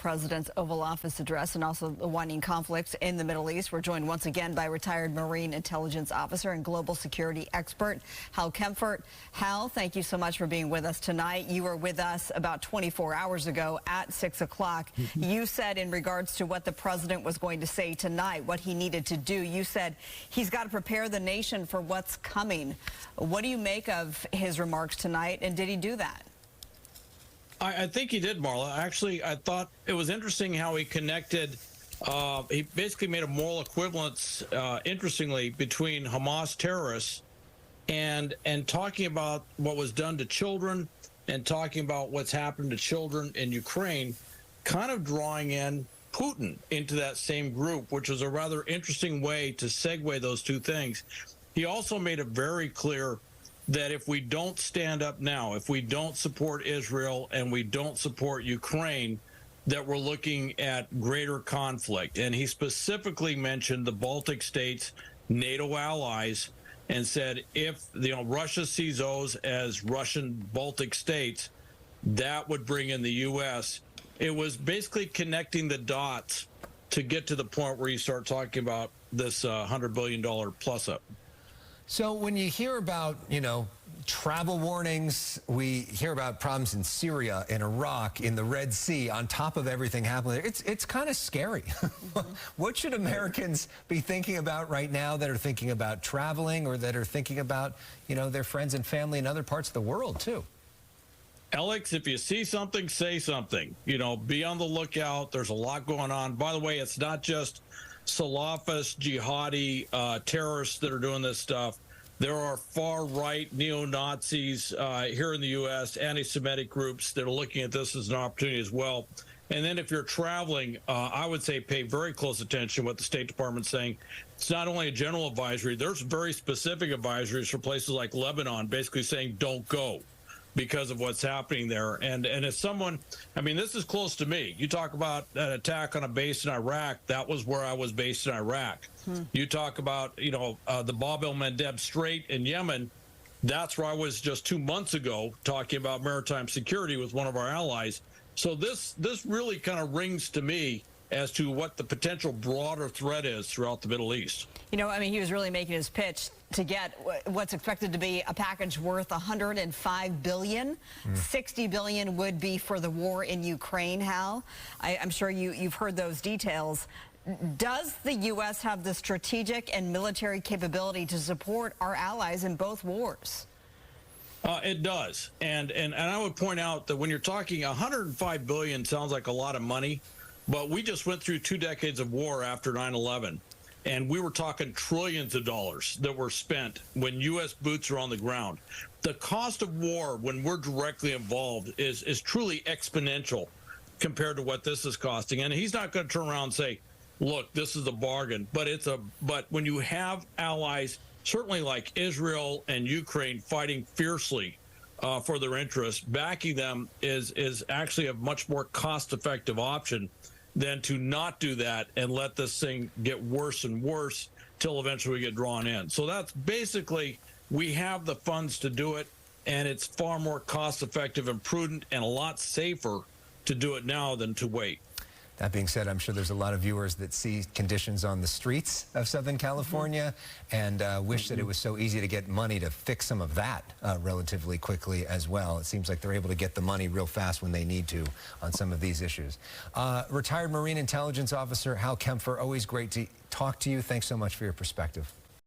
president's Oval Office address and also the waning conflicts in the Middle East. We're joined once again by retired Marine intelligence officer and global security expert Hal Kempfer. Hal, thank you so much for being with us tonight. You were with us about 24 hours ago at 6 o'clock. You said in regards to what the president was going to say tonight, what he needed to do, you said he's got to prepare the nation for what's coming. What do you make of his remarks tonight, and did he do that? I think he did, Marla. Actually, I thought it was interesting how he connected. He basically made a moral equivalence, interestingly, between Hamas terrorists and talking about what was done to children and talking about what's happened to children in Ukraine, kind of drawing in Putin into that same group, which was a rather interesting way to segue those two things. He also made it very clear that if we don't stand up now, if we don't support Israel and we don't support Ukraine, that we're looking at greater conflict. And he specifically mentioned the Baltic states, NATO allies, and said if Russia sees those as Russian Baltic states, that would bring in the U.S. It was basically connecting the dots to get to the point where you start talking about this $100 billion plus up. So when you hear about, travel warnings, we hear about problems in Syria, in Iraq, in the Red Sea, on top of everything happening there, it's kind of scary. What should Americans be thinking about right now that are thinking about traveling or that are thinking about, their friends and family in other parts of the world, too? Alex, if you see something, say something. Be on the lookout. There's a lot going on. By the way, it's not just Salafist, jihadi terrorists that are doing this stuff. There are far-right neo-Nazis here in the U.S., anti-Semitic groups that are looking at this as an opportunity as well. And then if you're traveling, I would say pay very close attention to what the State Department's saying. It's not only a general advisory. There's very specific advisories for places like Lebanon, basically saying don't go because of what's happening there. And as someone, this is close to me. You talk about an attack on a base in Iraq. That was where I was based in Iraq. You talk about, the Bab el-Mandeb Strait in Yemen. That's where I was just 2 months ago talking about maritime security with one of our allies. So this really kind of rings to me as to what the potential broader threat is throughout the Middle East. He was really making his pitch to get what's expected to be a package worth $105 billion. $60 billion would be for the war in Ukraine, Hal. I'm sure you've heard those details. Does the U.S. have the strategic and military capability to support our allies in both wars? It does. And I would point out that when you're talking $105 billion sounds like a lot of money, but we just went through 2 decades of war after 9/11. And we were talking trillions of dollars that were spent when U.S. boots are on the ground. The cost of war when we're directly involved is truly exponential compared to what this is costing. And he's not going to turn around and say, look, this is a bargain. But when you have allies, certainly like Israel and Ukraine, fighting fiercely for their interests, backing them is actually a much more cost-effective option than to not do that and let this thing get worse and worse till eventually we get drawn in. So that's basically, we have the funds to do it, and it's far more cost-effective and prudent and a lot safer to do it now than to wait. That being said, I'm sure there's a lot of viewers that see conditions on the streets of Southern California and wish that it was so easy to get money to fix some of that relatively quickly as well. It seems like they're able to get the money real fast when they need to on some of these issues. Retired Marine intelligence officer Hal Kempfer, always great to talk to you. Thanks so much for your perspective.